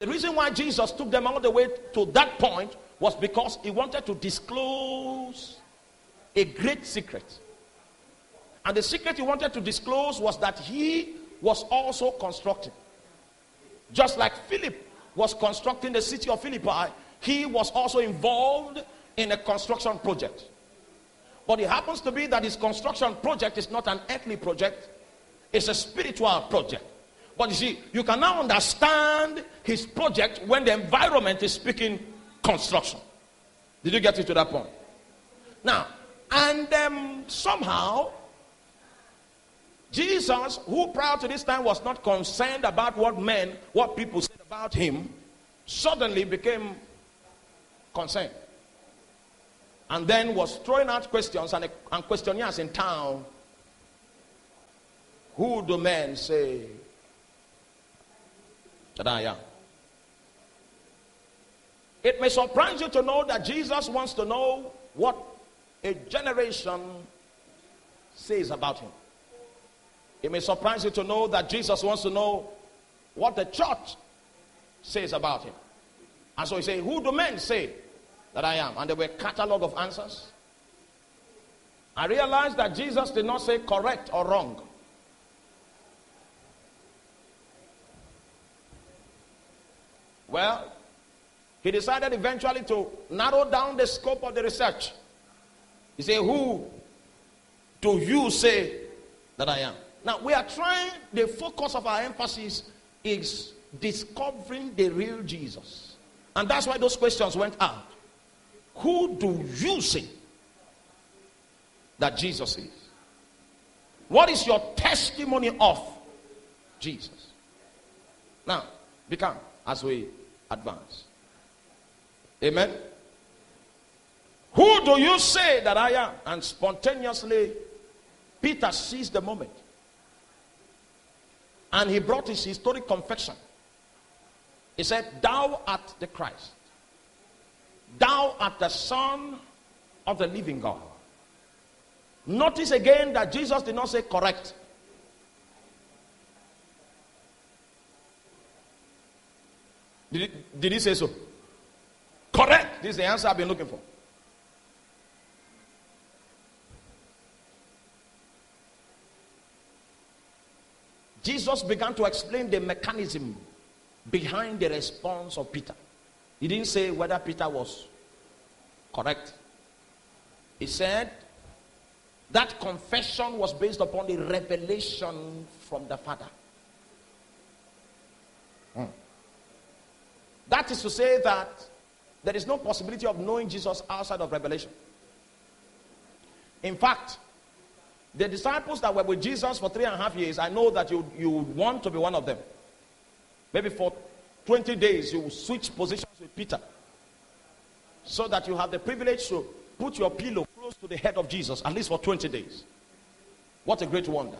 The reason why Jesus took them all the way to that point was because he wanted to disclose a great secret. And the secret he wanted to disclose was that he was also constructing. Just like Philip was constructing the city of Philippi, he was also involved in a construction project. But it happens to be that his construction project is not an earthly project, it's a spiritual project. But you see, you can now understand his project when the environment is speaking construction. Did you get it to that point? Now, and somehow, Jesus, who prior to this time was not concerned about what people said about him, suddenly became concerned. And then was throwing out questions and questionnaires in town. Who do men say that I am? It may surprise you to know that Jesus wants to know what a generation says about him. It may surprise you to know that Jesus wants to know what the church says about him. And so he said, who do men say that I am? And there were a catalog of answers. I realized that Jesus did not say correct or wrong. Well, he decided eventually to narrow down the scope of the research. He said, who do you say that I am? Now, we are trying, the focus of our emphasis is discovering the real Jesus. And that's why those questions went out. Who do you say that Jesus is? What is your testimony of Jesus? Now, become as we advance. Amen. Who do you say that I am? And spontaneously, Peter seized the moment. And he brought his historic confession. He said, thou art the Christ. Thou art the Son of the living God. Notice again that Jesus did not say correct. Did he say so? Correct. This is the answer I've been looking for. Jesus began to explain the mechanism behind the response of Peter. He didn't say whether Peter was correct. He said that confession was based upon the revelation from the Father. That is to say that there is no possibility of knowing Jesus outside of revelation. In fact, the disciples that were with Jesus for 3.5 years, I know that you would want to be one of them. Maybe for 20 days you will switch positions with Peter, so that you have the privilege to put your pillow close to the head of Jesus, at least for 20 days. What a great wonder.